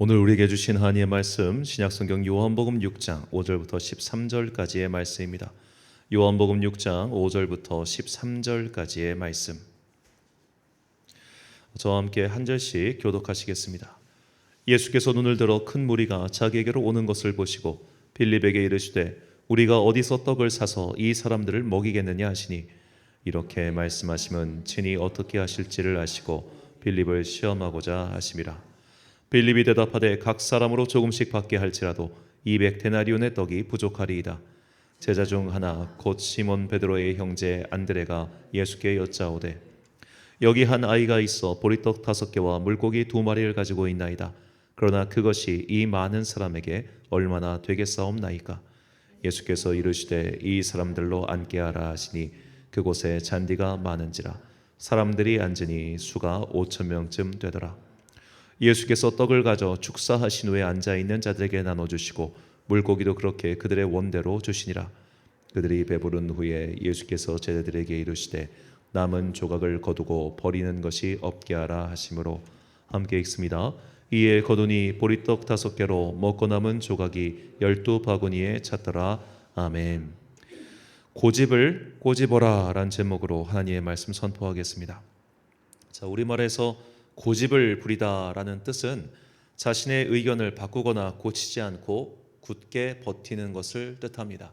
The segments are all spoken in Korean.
오늘 우리에게 주신 하나님의 말씀 신약성경 요한복음 6장 5절부터 13절까지의 말씀입니다. 요한복음 6장 5절부터 13절까지의 말씀. 저와 함께 한 절씩 교독하시겠습니다. 예수께서 눈을 들어 큰 무리가 자기에게로 오는 것을 보시고 빌립에게 이르시되 우리가 어디서 떡을 사서 이 사람들을 먹이겠느냐 하시니 이렇게 말씀하시면 친히 어떻게 하실지를 아시고 빌립을 시험하고자 하심이라. 빌립이 대답하되 각 사람으로 조금씩 받게 할지라도 200데나리온의 떡이 부족하리이다. 제자 중 하나 곧 시몬 베드로의 형제 안드레가 예수께 여짜오되 여기 한 아이가 있어 보리떡 5개와 물고기 2마리를 가지고 있나이다. 그러나 그것이 이 많은 사람에게 얼마나 되겠사옵나이까? 예수께서 이르시되 이 사람들로 앉게 하라 하시니 그곳에 잔디가 많은지라 사람들이 앉으니 수가 5,000명쯤 되더라. 예수께서 떡을 가져 축사하신 후에 앉아있는 자들에게 나눠주시고 물고기도 그렇게 그들의 원대로 주시니라. 그들이 배부른 후에 예수께서 제자들에게 이르시되 남은 조각을 거두고 버리는 것이 없게 하라 하심으로 함께 읽습니다. 이에 거두니 보리떡 5개로 먹고 남은 조각이 12바구니에 찼더라. 아멘. 고집을 꼬집어라 라는 제목으로 하나님의 말씀 선포하겠습니다. 자, 우리말에서 고집을 부리다라는 뜻은 자신의 의견을 바꾸거나 고치지 않고 굳게 버티는 것을 뜻합니다.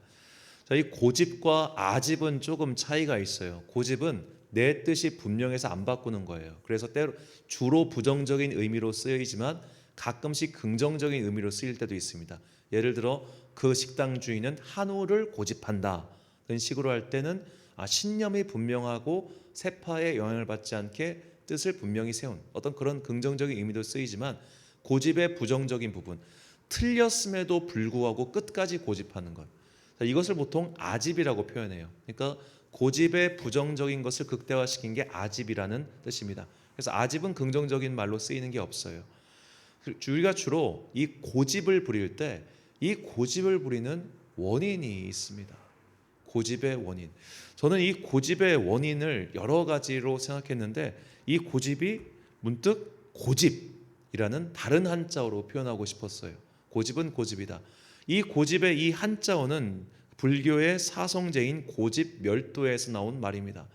자, 이 고집과 아집은 조금 차이가 있어요. 고집은 내 뜻이 분명해서 안 바꾸는 거예요. 그래서 때로 주로 부정적인 의미로 쓰이지만 가끔씩 긍정적인 의미로 쓰일 때도 있습니다. 예를 들어 그 식당 주인은 한우를 고집한다. 그런 식으로 할 때는 신념이 분명하고 세파의 영향을 받지 않게 뜻을 분명히 세운 어떤 그런 긍정적인 의미도 쓰이지만 고집의 부정적인 부분, 틀렸음에도 불구하고 끝까지 고집하는 것, 이것을 보통 아집이라고 표현해요. 그러니까 고집의 부정적인 것을 극대화시킨 게 아집이라는 뜻입니다. 그래서 아집은 긍정적인 말로 쓰이는 게 없어요. 우리가 주로 이 고집을 부릴 때 이 고집을 부리는 원인이 있습니다. 고집의 원인. 저는 이 고집의 원인을 여러 가지로 생각했는데 이 고집이 문득 고집이라는 다른 한자어로 표현하고 싶었어요. 고집은 고집이다. 이 고집의 이 한자어는 불교의 사성제인 고집멸도에서 나온 말입니다.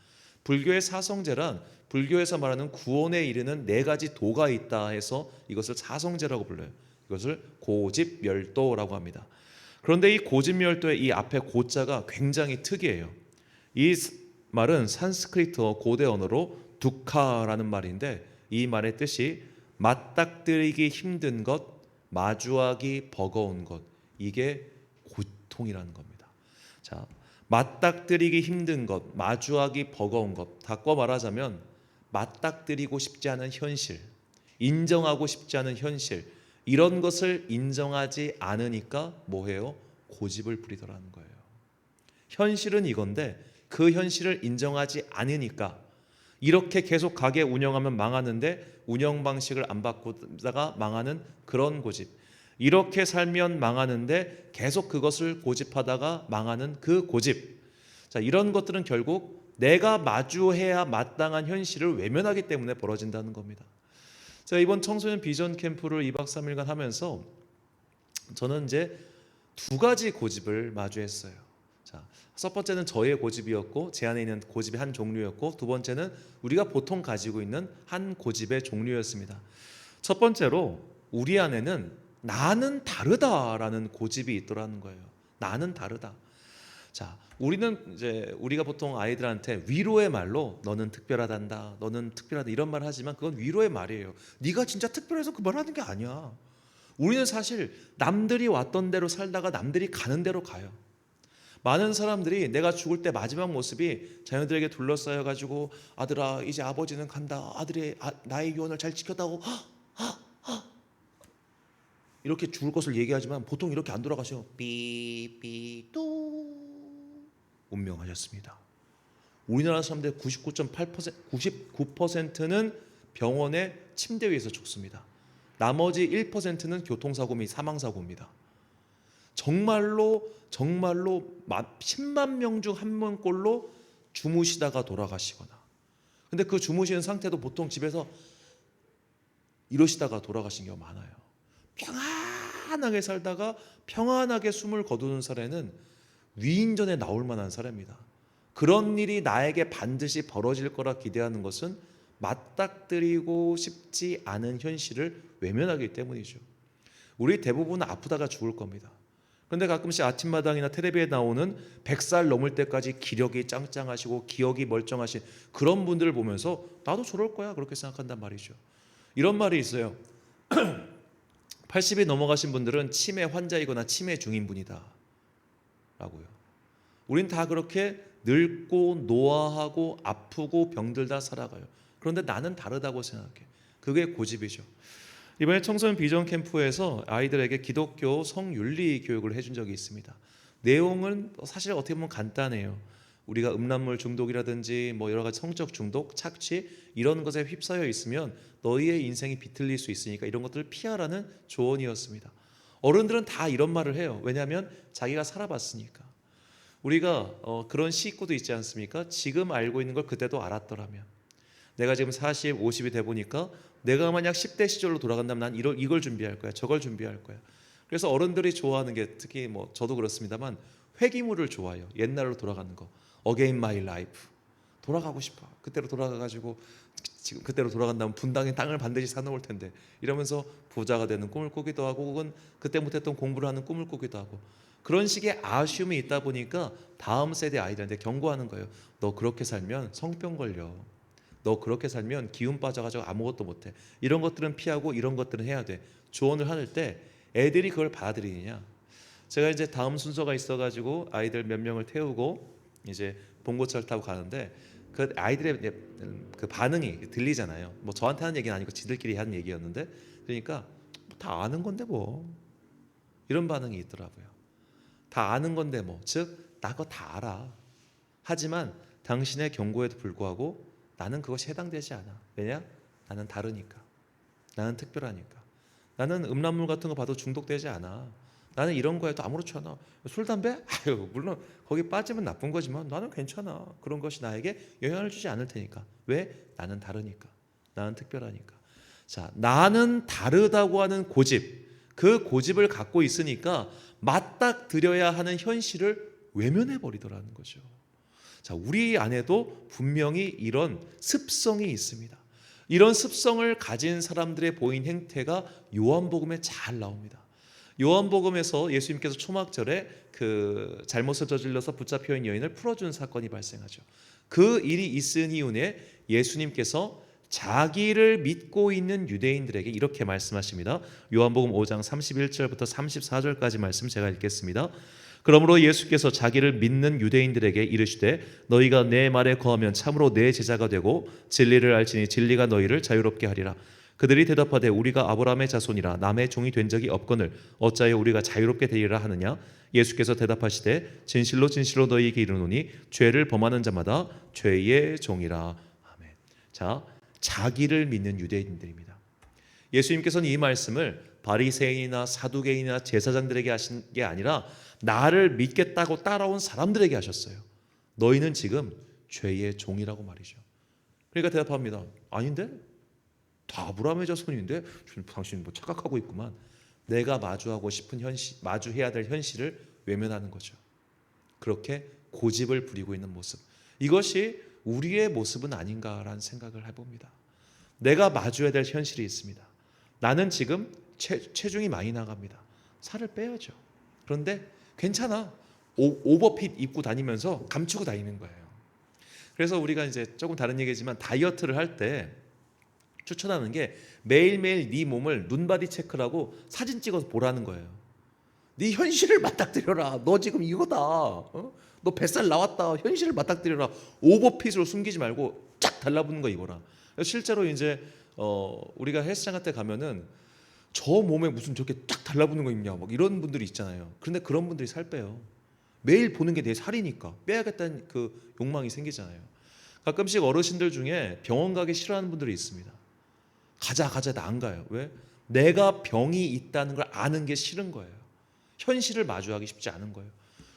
불교의 사성제란 불교에서 말하는 구원에 이르는 4가지 도가 있다 해서 이것을 사성제라고 불러요. 이것을 고집멸도라고 합니다. 그런데 이 고집멸도의 이 앞에 고자가 굉장히 특이해요. 이 말은 산스크리트어 고대 언어로 두카라는 말인데 이 말의 뜻이 맞닥뜨리기 힘든 것, 마주하기 버거운 것, 이게 고통이라는 겁니다. 자, 맞닥뜨리기 힘든 것, 마주하기 버거운 것, 바꿔 말하자면 맞닥뜨리고 싶지 않은 현실, 인정하고 싶지 않은 현실, 이런 것을 인정하지 않으니까 뭐해요? 고집을 부리더라는 거예요. 현실은 이건데 그 현실을 인정하지 않으니까 이렇게 계속 가게 운영하면 망하는데 운영 방식을 안 바꾸다가 망하는 그런 고집, 이렇게 살면 망하는데 계속 그것을 고집하다가 망하는 그 고집. 자, 이런 것들은 결국 내가 마주해야 마땅한 현실을 외면하기 때문에 벌어진다는 겁니다. 자, 이번 청소년 비전 캠프를 2박 3일간 하면서 저는 이제 2가지 고집을 마주했어요. 자, 첫 번째는 저의 고집이었고 제 안에 있는 고집의 한 종류였고, 두 번째는 우리가 보통 가지고 있는 한 고집의 종류였습니다. 첫 번째로 우리 안에는 나는 다르다라는 고집이 있더라는 거예요. 나는 다르다. 자, 우리가 보통 아이들한테 위로의 말로 너는 특별하단다, 너는 특별하다 이런 말 하지만 그건 위로의 말이에요. 네가 진짜 특별해서 그 말 하는 게 아니야. 우리는 사실 남들이 왔던 대로 살다가 남들이 가는 대로 가요. 많은 사람들이 내가 죽을 때 마지막 모습이 자녀들에게 둘러싸여 가지고 아들아 이제 아버지는 간다, 아들의 나의 유언을 잘 지켰다고 이렇게 죽을 것을 얘기하지만 보통 이렇게 안 돌아가셔요. 삐삐또 운명하셨습니다. 우리나라 사람들 99.8%, 99%는 병원의 침대 위에서 죽습니다. 나머지 1%는 교통사고 및 사망사고입니다. 정말로 10만 명 중 1명꼴로 주무시다가 돌아가시거나, 근데 그 주무시는 상태도 보통 집에서 이러시다가 돌아가신 경우가 많아요. 평안하게 살다가 평안하게 숨을 거두는 사례는 위인전에 나올 만한 사례입니다. 그런 일이 나에게 반드시 벌어질 거라 기대하는 것은 맞닥뜨리고 싶지 않은 현실을 외면하기 때문이죠. 우리 대부분은 아프다가 죽을 겁니다. 그런데 가끔씩 아침마당이나 텔레비에 나오는 100살 넘을 때까지 기력이 짱짱하시고 기억이 멀쩡하신 그런 분들을 보면서 나도 저럴 거야 그렇게 생각한단 말이죠. 이런 말이 있어요. 80이 넘어가신 분들은 치매 환자이거나 치매 중인 분이다 라고요. 우린 다 그렇게 늙고 노화하고 아프고 병들다 살아가요. 그런데 나는 다르다고 생각해. 그게 고집이죠. 이번에 청소년 비전 캠프에서 아이들에게 기독교 성윤리 교육을 해준 적이 있습니다. 내용은 사실 어떻게 보면 간단해요. 우리가 음란물 중독이라든지 뭐 여러 가지 성적 중독, 착취 이런 것에 휩싸여 있으면 너희의 인생이 비틀릴 수 있으니까 이런 것들을 피하라는 조언이었습니다. 어른들은 다 이런 말을 해요. 왜냐하면 자기가 살아봤으니까. 우리가 그런 시구도 있지 않습니까? 지금 알고 있는 걸 그때도 알았더라면. 내가 지금 40, 50이 돼 보니까 내가 만약 10대 시절로 돌아간다면 난 이걸 준비할 거야. 저걸 준비할 거야. 그래서 어른들이 좋아하는 게 특히 뭐 저도 그렇습니다만 회기물을 좋아해요. 옛날로 돌아가는 거. Again my life. 돌아가고 싶어. 그때로 돌아가가지고 지금 그때로 돌아간다면 분당의 땅을 반드시 사놓을 텐데 이러면서 부자가 되는 꿈을 꾸기도 하고 혹은 그때 못했던 공부를 하는 꿈을 꾸기도 하고 그런 식의 아쉬움이 있다 보니까 다음 세대 아이들한테 경고하는 거예요. 너 그렇게 살면 성병 걸려. 너 그렇게 살면 기운 빠져가지고 아무것도 못해. 이런 것들은 피하고 이런 것들은 해야 돼. 조언을 할 때 애들이 그걸 받아들이느냐. 제가 이제 다음 순서가 있어가지고 아이들 몇 명을 태우고 이제 봉고차를 타고 가는데 그 아이들의 그 반응이 들리잖아요. 뭐 저한테 하는 얘기는 아니고 지들끼리 하는 얘기였는데 그러니까 다 아는 건데 뭐 이런 반응이 있더라고요. 다 아는 건데 뭐 즉 나 그거 다 알아. 하지만 당신의 경고에도 불구하고 나는 그것이 해당되지 않아. 왜냐? 나는 다르니까. 나는 특별하니까. 나는 음란물 같은 거 봐도 중독되지 않아. 나는 이런 거에도 아무렇지 않아. 술, 담배? 아유, 물론 거기 빠지면 나쁜 거지만 나는 괜찮아. 그런 것이 나에게 영향을 주지 않을 테니까. 왜? 나는 다르니까. 나는 특별하니까. 자, 나는 다르다고 하는 고집. 그 고집을 갖고 있으니까 맞닥뜨려야 하는 현실을 외면해 버리더라는 거죠. 자, 우리 안에도 분명히 이런 습성이 있습니다. 이런 습성을 가진 사람들의 보인 행태가 요한복음에 잘 나옵니다. 요한복음에서 예수님께서 초막절에 그 잘못을 저질러서 붙잡혀 있는 여인을 풀어준 사건이 발생하죠. 그 일이 있은 이후에 예수님께서 자기를 믿고 있는 유대인들에게 이렇게 말씀하십니다. 요한복음 5장 31절부터 34절까지 말씀 제가 읽겠습니다. 그러므로 예수께서 자기를 믿는 유대인들에게 이르시되 너희가 내 말에 거하면 참으로 내 제자가 되고 진리를 알지니 진리가 너희를 자유롭게 하리라. 그들이 대답하되 우리가 아브라함의 자손이라 남의 종이 된 적이 없거늘 어찌하여 우리가 자유롭게 되리라 하느냐. 예수께서 대답하시되 진실로 진실로 너희에게 이르노니 죄를 범하는 자마다 죄의 종이라. 아멘. 자, 자기를 믿는 유대인들입니다. 예수님께서는 이 말씀을 바리새인이나 사두개인이나 제사장들에게 하신 게 아니라 나를 믿겠다고 따라온 사람들에게 하셨어요. 너희는 지금 죄의 종이라고 말이죠. 그러니까 대답합니다. 아닌데? 다 아브라함의 자손인데 당신 뭐 착각하고 있구만. 내가 마주하고 싶은 현실, 마주해야 될 현실을 외면하는 거죠. 그렇게 고집을 부리고 있는 모습. 이것이 우리의 모습은 아닌가라는 생각을 해봅니다. 내가 마주해야 될 현실이 있습니다. 나는 지금 체중이 많이 나갑니다. 살을 빼야죠. 그런데 괜찮아. 오버핏 입고 다니면서 감추고 다니는 거예요. 그래서 우리가 이제 조금 다른 얘기지만 다이어트를 할 때 추천하는 게 매일매일 네 몸을 눈바디 체크를 하고 사진 찍어서 보라는 거예요. 네 현실을 맞닥뜨려라. 너 지금 이거다. 너 뱃살 나왔다. 현실을 맞닥뜨려라. 오버핏으로 숨기지 말고 쫙 달라붙는 거 이거라. 실제로 이제 우리가 헬스장 같은 데 가면은 저 몸에 무슨 저렇게 쫙 달라붙는 거 있냐 막 이런 분들이 있잖아요. 그런데 그런 분들이 살 빼요. 매일 보는 게 내 살이니까 빼야겠다는 그 욕망이 생기잖아요. 가끔씩 어르신들 중에 병원 가기 싫어하는 분들이 있습니다. 가자 나 안 가요. 왜? 내가 병이 있다는 걸 아는 게 싫은 거예요. 현실을 마주하기 쉽지 않은 거예요.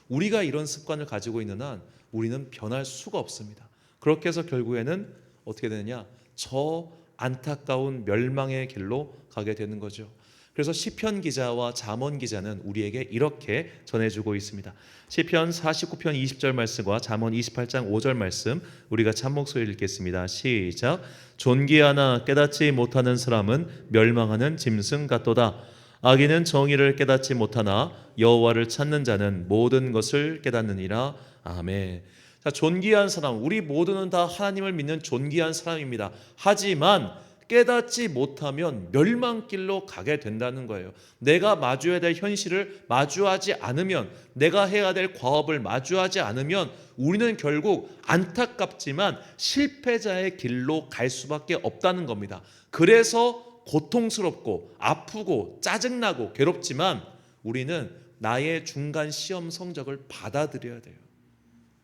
우리가 이런 습관을 가지고 있는 한 우리는 변할 수가 없습니다. 그렇게 해서 결국에는 어떻게 되느냐? 저 안타까운 멸망의 길로 가게 되는 거죠. 그래서 시편 기자와 잠언 기자는 우리에게 이렇게 전해주고 있습니다. 시편 49편 20절 말씀과 잠언 28장 5절 말씀 우리가 참목소리를 읽겠습니다. 시작. 존귀하나 깨닫지 못하는 사람은 멸망하는 짐승 같도다. 악인은 정의를 깨닫지 못하나 여호와를 찾는 자는 모든 것을 깨닫느니라. 아멘. 자, 존귀한 사람, 우리 모두는 다 하나님을 믿는 존귀한 사람입니다. 하지만 깨닫지 못하면 멸망길로 가게 된다는 거예요. 내가 마주해야 될 현실을 마주하지 않으면, 내가 해야 될 과업을 마주하지 않으면 우리는 결국 안타깝지만 실패자의 길로 갈 수밖에 없다는 겁니다. 그래서 고통스럽고 아프고 짜증나고 괴롭지만 우리는 나의 중간 시험 성적을 받아들여야 돼요.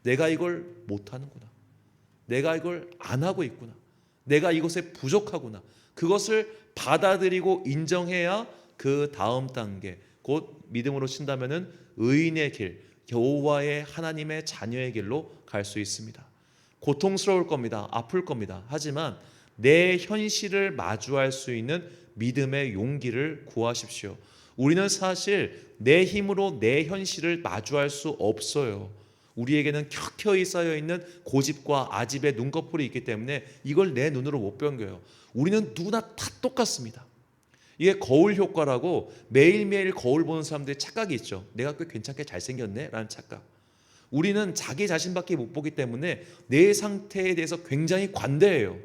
내가 이걸 못하는구나. 내가 이걸 안 하고 있구나. 내가 이것에 부족하구나. 그것을 받아들이고 인정해야 그 다음 단계, 곧 믿음으로 친다면은 의인의 길, 여호와의 하나님의 자녀의 길로 갈 수 있습니다. 고통스러울 겁니다. 아플 겁니다. 하지만 내 현실을 마주할 수 있는 믿음의 용기를 구하십시오. 우리는 사실 내 힘으로 내 현실을 마주할 수 없어요. 우리에게는 켜켜이 쌓여있는 고집과 아집의 눈꺼풀이 있기 때문에 이걸 내 눈으로 못 변겨요. 우리는 누구나 다 똑같습니다. 이게 거울 효과라고 매일매일 거울 보는 사람들의 착각이 있죠. 내가 꽤 괜찮게 잘생겼네 라는 착각. 우리는 자기 자신밖에 못 보기 때문에 내 상태에 대해서 굉장히 관대해요.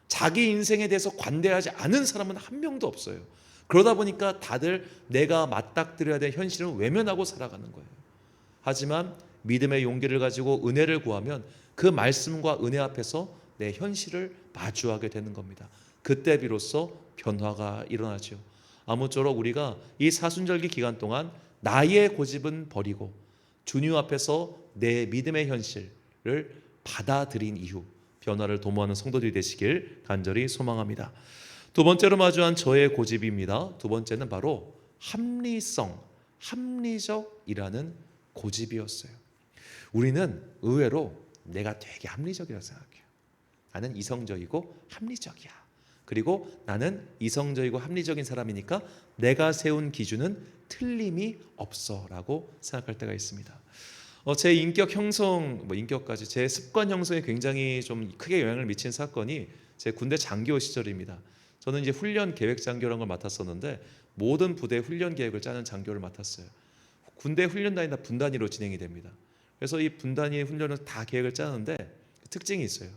자기 인생에 대해서 관대하지 않은 사람은 한 명도 없어요. 그러다 보니까 다들 내가 맞닥뜨려야 될 현실을 외면하고 살아가는 거예요. 하지만 믿음의 용기를 가지고 은혜를 구하면 그 말씀과 은혜 앞에서 내 현실을 마주하게 되는 겁니다. 그때 비로소 변화가 일어나죠. 아무쪼록 우리가 이 사순절기 기간 동안 나의 고집은 버리고 주님 앞에서 내 믿음의 현실을 받아들인 이후 변화를 도모하는 성도들이 되시길 간절히 소망합니다. 두 번째로 마주한 저의 고집입니다. 두 번째는 바로 합리적이라는 고집이었어요. 우리는 의외로 내가 되게 합리적이라고 생각해요. 나는 이성적이고 합리적이야. 그리고 나는 이성적이고 합리적인 사람이니까 내가 세운 기준은 틀림이 없어라고 생각할 때가 있습니다. 제 인격 형성, 인격까지 제 습관 형성에 굉장히 좀 크게 영향을 미친 사건이 제 군대 장교 시절입니다. 저는 이제 훈련 계획 장교라는 걸 맡았었는데 모든 부대 훈련 계획을 짜는 장교를 맡았어요. 군대 훈련 단위 다 분단위로 진행이 됩니다. 그래서 이 분단위 훈련을 다 계획을 짜는데 특징이 있어요.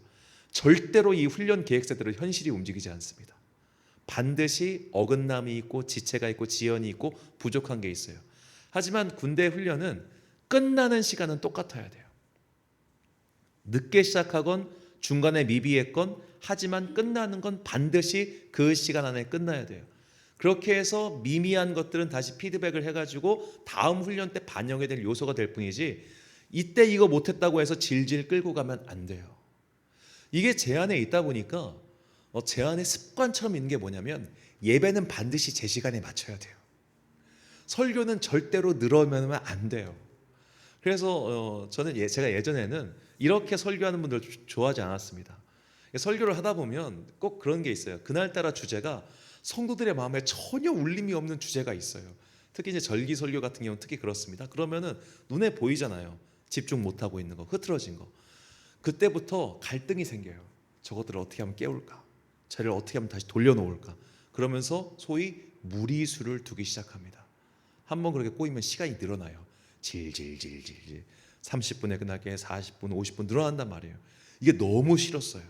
절대로 이 훈련 계획서대로 현실이 움직이지 않습니다. 반드시 어긋남이 있고 지체가 있고 지연이 있고 부족한 게 있어요. 하지만 군대 훈련은 끝나는 시간은 똑같아야 돼요. 늦게 시작하건 중간에 미비했건 하지만 끝나는 건 반드시 그 시간 안에 끝나야 돼요. 그렇게 해서 미미한 것들은 다시 피드백을 해가지고 다음 훈련 때 반영이 될 요소가 될 뿐이지 이때 이거 못했다고 해서 질질 끌고 가면 안 돼요. 이게 제 안에 있다 보니까 제 안에 습관처럼 있는 게 뭐냐면 예배는 반드시 제 시간에 맞춰야 돼요. 설교는 절대로 늘어나면 안 돼요. 그래서 저는 제가 예전에는 이렇게 설교하는 분들 좋아하지 않았습니다. 설교를 하다 보면 꼭 그런 게 있어요. 그날따라 주제가 성도들의 마음에 전혀 울림이 없는 주제가 있어요. 특히 이제 절기 설교 같은 경우는 특히 그렇습니다. 그러면은 눈에 보이잖아요. 집중 못하고 있는 거, 흐트러진 거. 그때부터 갈등이 생겨요. 저것들을 어떻게 하면 깨울까? 쟤를 어떻게 하면 다시 돌려놓을까? 그러면서 소위 무리수를 두기 시작합니다. 한번 그렇게 꼬이면 시간이 늘어나요. 질질질질 30분에 끝나게 40분, 50분 늘어난단 말이에요. 이게 너무 싫었어요.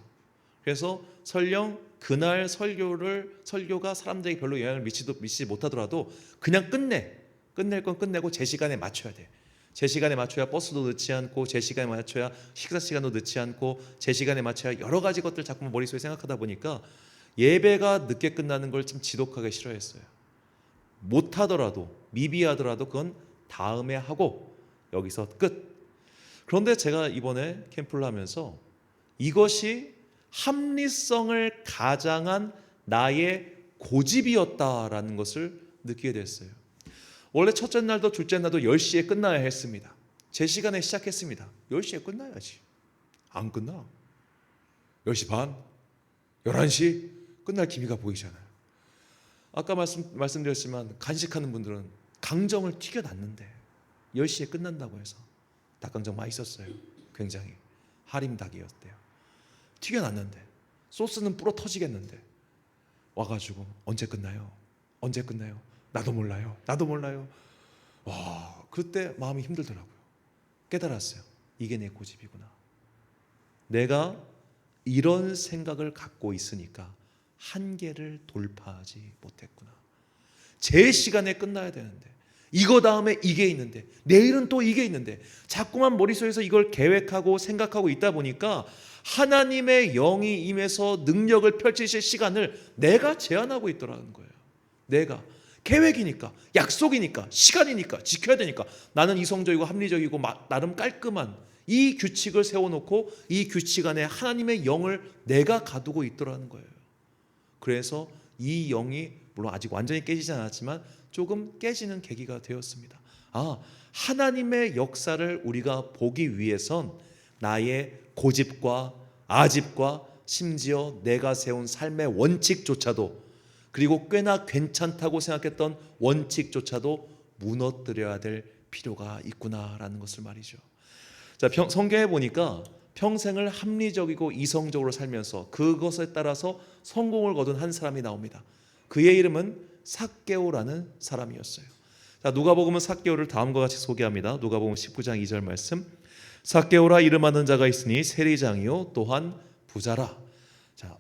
그래서 설령 그날 설교가 사람들에게 별로 영향을 미치지 못하더라도 그냥 끝낼 건 끝내고 제 시간에 맞춰야 돼. 제 시간에 맞춰야 버스도 늦지 않고 제 시간에 맞춰야 식사 시간도 늦지 않고 제 시간에 맞춰야 여러 가지 것들 자꾸 머릿속에 생각하다 보니까 예배가 늦게 끝나는 걸 좀 지독하게 싫어했어요. 못하더라도 미비하더라도 그건 다음에 하고 여기서 끝. 그런데 제가 이번에 캠프를 하면서 이것이 합리성을 가장한 나의 고집이었다라는 것을 느끼게 됐어요. 원래 첫째 날도 둘째 날도 10시에 끝나야 했습니다. 제 시간에 시작했습니다. 10시에 끝나야지. 안 끝나. 10시 반, 11시 끝날 기미가 보이잖아요. 아까 말씀드렸지만 간식하는 분들은 강정을 튀겨놨는데 10시에 끝난다고 해서 닭강정 맛있었어요. 굉장히 할인닭이었대요. 튀겨놨는데 소스는 불어 터지겠는데 와가지고 언제 끝나요? 언제 끝나요? 나도 몰라요. 나도 몰라요. 와, 그때 마음이 힘들더라고요. 깨달았어요. 이게 내 고집이구나. 내가 이런 생각을 갖고 있으니까 한계를 돌파하지 못했구나. 제 시간에 끝나야 되는데, 이거 다음에 이게 있는데, 내일은 또 이게 있는데, 자꾸만 머릿속에서 이걸 계획하고 생각하고 있다 보니까 하나님의 영이 임해서 능력을 펼치실 시간을 내가 제한하고 있더라는 거예요. 내가 계획이니까, 약속이니까, 시간이니까, 지켜야 되니까 나는 이성적이고 합리적이고 나름 깔끔한 이 규칙을 세워놓고 이 규칙 안에 하나님의 영을 내가 가두고 있더라는 거예요. 그래서 이 영이 물론 아직 완전히 깨지지 않았지만 조금 깨지는 계기가 되었습니다. 하나님의 역사를 우리가 보기 위해선 나의 고집과 아집과 심지어 내가 세운 삶의 원칙조차도, 그리고 꽤나 괜찮다고 생각했던 원칙조차도 무너뜨려야 될 필요가 있구나라는 것을 말이죠. 자, 성경에 보니까 평생을 합리적이고 이성적으로 살면서 그것에 따라서 성공을 거둔 한 사람이 나옵니다. 그의 이름은 삭개오라는 사람이었어요. 자, 누가복음은 삭개오를 다음과 같이 소개합니다. 누가복음 19장 2절 말씀. 삭개오라 이름하는 자가 있으니 세리장이요 또한 부자라. 자,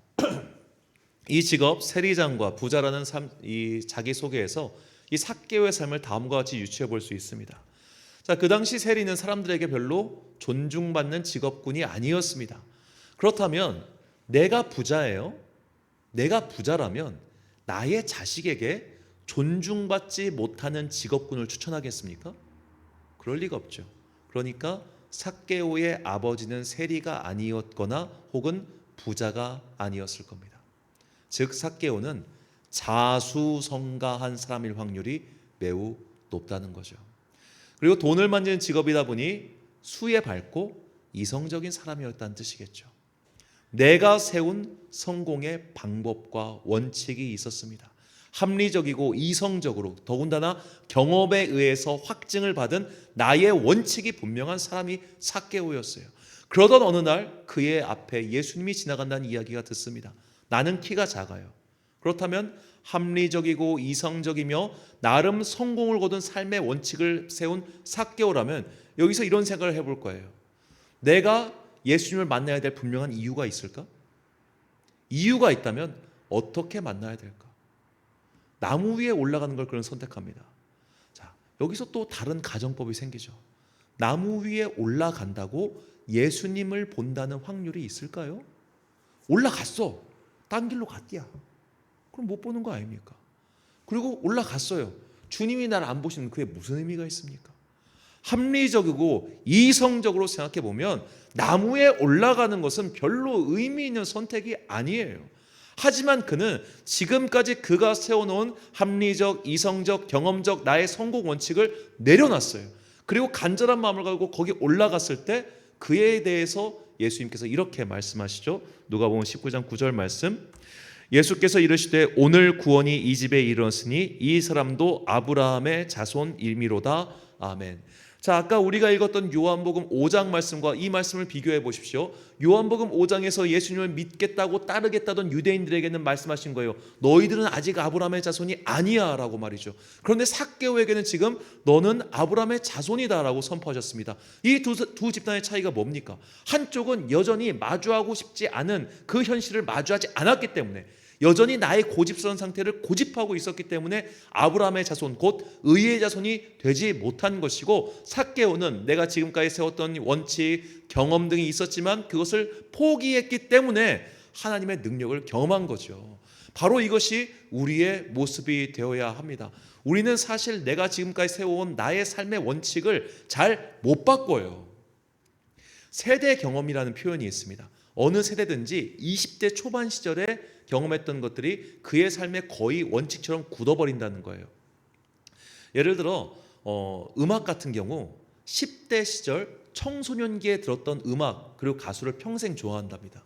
이 직업 세리장과 부자라는 이 자기 소개에서 이 삭개오의 삶을 다음과 같이 유추해 볼 수 있습니다. 자, 그 당시 세리는 사람들에게 별로 존중받는 직업군이 아니었습니다. 그렇다면 내가 부자예요. 내가 부자라면 나의 자식에게 존중받지 못하는 직업군을 추천하겠습니까? 그럴 리가 없죠. 그러니까 삭개오의 아버지는 세리가 아니었거나 혹은 부자가 아니었을 겁니다. 즉 삭개오는 자수성가한 사람일 확률이 매우 높다는 거죠. 그리고 돈을 만지는 직업이다 보니 수에 밝고 이성적인 사람이었다는 뜻이겠죠. 내가 세운 성공의 방법과 원칙이 있었습니다. 합리적이고 이성적으로, 더군다나 경험에 의해서 확증을 받은 나의 원칙이 분명한 사람이 삭개오였어요. 그러던 어느 날 그의 앞에 예수님이 지나간다는 이야기가 듣습니다. 나는 키가 작아요. 그렇다면 합리적이고 이성적이며 나름 성공을 거둔 삶의 원칙을 세운 삭개오라면 여기서 이런 생각을 해볼 거예요. 내가 예수님을 만나야 될 분명한 이유가 있을까? 이유가 있다면 어떻게 만나야 될까? 나무 위에 올라가는 걸 그런 선택합니다. 자, 여기서 또 다른 가정법이 생기죠. 나무 위에 올라간다고 예수님을 본다는 확률이 있을까요? 올라갔어. 딴 길로 갔디야. 그럼 못 보는 거 아닙니까? 그리고 올라갔어요. 주님이 나를 안 보시는 그게 무슨 의미가 있습니까? 합리적이고 이성적으로 생각해 보면 나무에 올라가는 것은 별로 의미 있는 선택이 아니에요. 하지만 그는 지금까지 그가 세워놓은 합리적, 이성적, 경험적 나의 성공 원칙을 내려놨어요. 그리고 간절한 마음을 가지고 거기 올라갔을 때 그에 대해서 예수님께서 이렇게 말씀하시죠. 누가복음 19장 9절 말씀. 예수께서 이르시되 오늘 구원이 이 집에 이르렀으니 이 사람도 아브라함의 자손이미로다. 아멘. 자, 아까 우리가 읽었던 요한복음 5장 말씀과 이 말씀을 비교해 보십시오. 요한복음 5장에서 예수님을 믿겠다고 따르겠다던 유대인들에게는 말씀하신 거예요. 너희들은 아직 아브라함의 자손이 아니야 라고 말이죠. 그런데 삭개오에게는 지금 너는 아브라함의 자손이다 라고 선포하셨습니다. 이 두 집단의 차이가 뭡니까? 한쪽은 여전히 마주하고 싶지 않은 그 현실을 마주하지 않았기 때문에, 여전히 나의 고집스러운 상태를 고집하고 있었기 때문에 아브라함의 자손, 곧 의의 자손이 되지 못한 것이고, 삭개오는 내가 지금까지 세웠던 원칙, 경험 등이 있었지만 그것을 포기했기 때문에 하나님의 능력을 경험한 거죠. 바로 이것이 우리의 모습이 되어야 합니다. 우리는 사실 내가 지금까지 세워온 나의 삶의 원칙을 잘 못 바꿔요. 세대 경험이라는 표현이 있습니다. 어느 세대든지 20대 초반 시절에 경험했던 것들이 그의 삶에 거의 원칙처럼 굳어버린다는 거예요. 예를 들어 음악 같은 경우 10대 시절 청소년기에 들었던 음악 그리고 가수를 평생 좋아한답니다.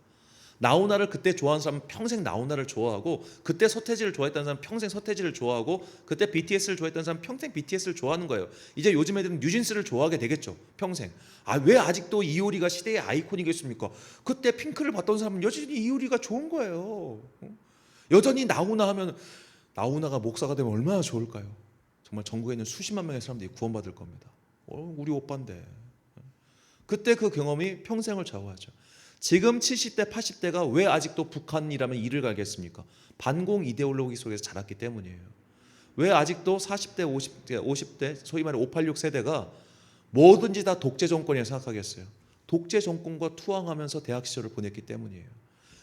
나훈아를 그때 좋아하는 사람은 평생 나훈아를 좋아하고, 그때 서태지를 좋아했다는 사람은 평생 서태지를 좋아하고, 그때 BTS를 좋아했다는 사람은 평생 BTS를 좋아하는 거예요. 이제 요즘 애들은 뉴진스를 좋아하게 되겠죠, 평생. 왜 아직도 이효리가 시대의 아이콘이겠습니까? 그때 핑크를 봤던 사람은 여전히 이효리가 좋은 거예요. 여전히 나훈아 하면, 나훈아가 목사가 되면 얼마나 좋을까요? 정말 전국에 있는 수십만 명의 사람들이 구원받을 겁니다. 우리 오빠인데. 그때 그 경험이 평생을 좌우하죠. 지금 70대 80대가 왜 아직도 북한이라면 이를 갈겠습니까? 반공 이데올로기 속에서 자랐기 때문이에요. 왜 아직도 40대 50대 소위 말해 586 세대가 뭐든지 다 독재 정권이라고 생각하겠어요? 독재 정권과 투항하면서 대학 시절을 보냈기 때문이에요.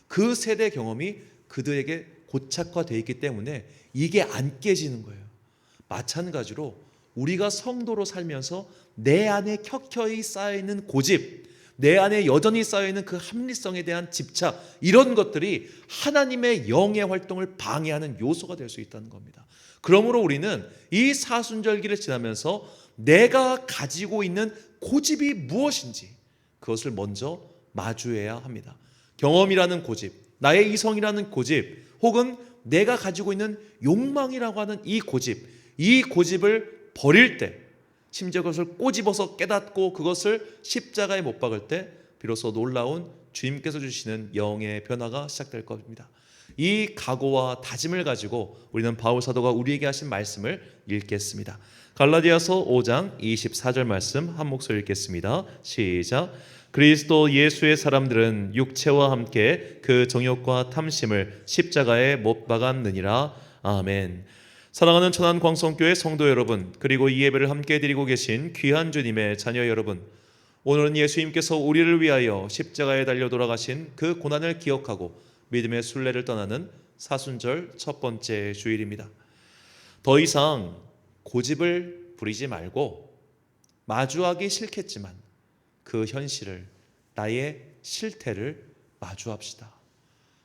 그 세대 경험이 그들에게 고착화되어 있기 때문에 이게 안 깨지는 거예요. 마찬가지로 우리가 성도로 살면서 내 안에 켜켜이 쌓여있는 고집, 내 안에 여전히 쌓여있는 그 합리성에 대한 집착, 이런 것들이 하나님의 영의 활동을 방해하는 요소가 될 수 있다는 겁니다. 그러므로 우리는 이 사순절기를 지나면서 내가 가지고 있는 고집이 무엇인지 그것을 먼저 마주해야 합니다. 경험이라는 고집, 나의 이성이라는 고집, 혹은 내가 가지고 있는 욕망이라고 하는 이 고집을 버릴 때, 심지어 그것을 꼬집어서 깨닫고 그것을 십자가에 못 박을 때 비로소 놀라운 주님께서 주시는 영의 변화가 시작될 겁니다. 이 각오와 다짐을 가지고 우리는 바울 사도가 우리에게 하신 말씀을 읽겠습니다. 갈라디아서 5장 24절 말씀 한 목소리 읽겠습니다. 시작. 그리스도 예수의 사람들은 육체와 함께 그 정욕과 탐심을 십자가에 못 박았느니라. 아멘. 사랑하는 천안광성교회 성도 여러분, 그리고 이 예배를 함께 드리고 계신 귀한 주님의 자녀 여러분, 오늘은 예수님께서 우리를 위하여 십자가에 달려 돌아가신 그 고난을 기억하고 믿음의 순례를 떠나는 사순절 첫 번째 주일입니다. 더 이상 고집을 부리지 말고 마주하기 싫겠지만 그 현실을, 나의 실태를 마주합시다.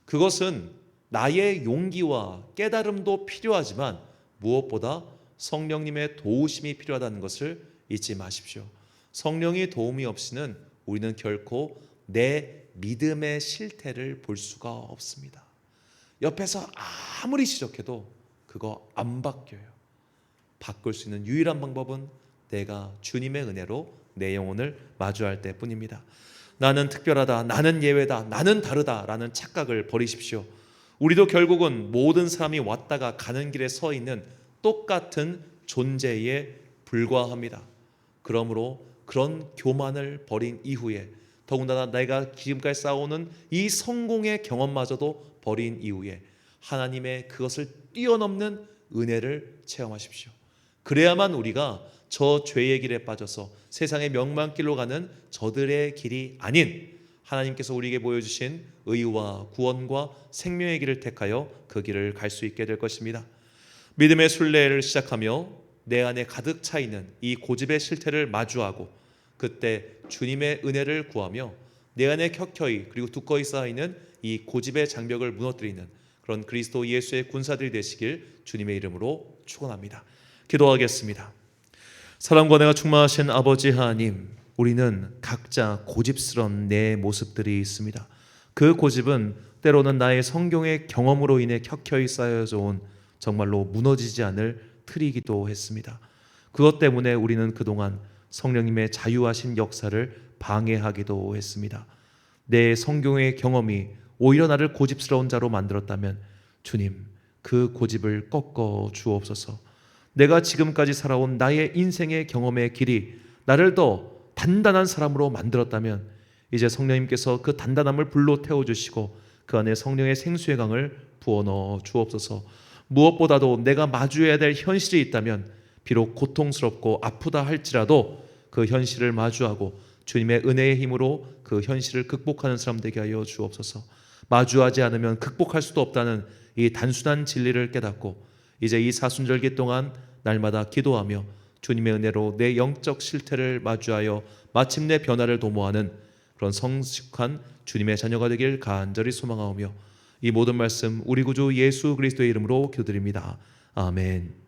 그것은 나의 용기와 깨달음도 필요하지만 무엇보다 성령님의 도우심이 필요하다는 것을 잊지 마십시오. 성령의 도움이 없이는 우리는 결코 내 믿음의 실태를 볼 수가 없습니다. 옆에서 아무리 지적해도 그거 안 바뀌어요. 바꿀 수 있는 유일한 방법은 내가 주님의 은혜로 내 영혼을 마주할 때뿐입니다. 나는 특별하다, 나는 예외다, 나는 다르다라는 착각을 버리십시오. 우리도 결국은 모든 사람이 왔다가 가는 길에 서 있는 똑같은 존재에 불과합니다. 그러므로 그런 교만을 버린 이후에, 더군다나 내가 지금까지 쌓아오는 이 성공의 경험마저도 버린 이후에 하나님의 그것을 뛰어넘는 은혜를 체험하십시오. 그래야만 우리가 저 죄의 길에 빠져서 세상의 명망길로 가는 저들의 길이 아닌 하나님께서 우리에게 보여주신 의와 구원과 생명의 길을 택하여 그 길을 갈 수 있게 될 것입니다. 믿음의 순례를 시작하며 내 안에 가득 차 있는 이 고집의 실태를 마주하고 그때 주님의 은혜를 구하며 내 안에 켜켜이 그리고 두꺼이 쌓여있는 이 고집의 장벽을 무너뜨리는 그런 그리스도 예수의 군사들이 되시길 주님의 이름으로 축원합니다. 기도하겠습니다. 사랑과 은혜가 충만하신 아버지 하나님, 우리는 각자 고집스러운 내 모습들이 있습니다. 그 고집은 때로는 나의 성경의 경험으로 인해 켜켜이 쌓여져 온 정말로 무너지지 않을 틀이기도 했습니다. 그것 때문에 우리는 그동안 성령님의 자유하신 역사를 방해하기도 했습니다. 내 성경의 경험이 오히려 나를 고집스러운 자로 만들었다면 주님, 그 고집을 꺾어 주옵소서. 내가 지금까지 살아온 나의 인생의 경험의 길이 나를 더 단단한 사람으로 만들었다면 이제 성령님께서 그 단단함을 불로 태워주시고 그 안에 성령의 생수의 강을 부어넣어 주옵소서. 무엇보다도 내가 마주해야 될 현실이 있다면 비록 고통스럽고 아프다 할지라도 그 현실을 마주하고 주님의 은혜의 힘으로 그 현실을 극복하는 사람 되게 하여 주옵소서. 마주하지 않으면 극복할 수도 없다는 이 단순한 진리를 깨닫고 이제 이 사순절기 동안 날마다 기도하며 주님의 은혜로 내 영적 실태를 마주하여 마침내 변화를 도모하는 그런 성숙한 주님의 자녀가 되길 간절히 소망하오며 이 모든 말씀 우리 구주 예수 그리스도의 이름으로 기도드립니다. 아멘.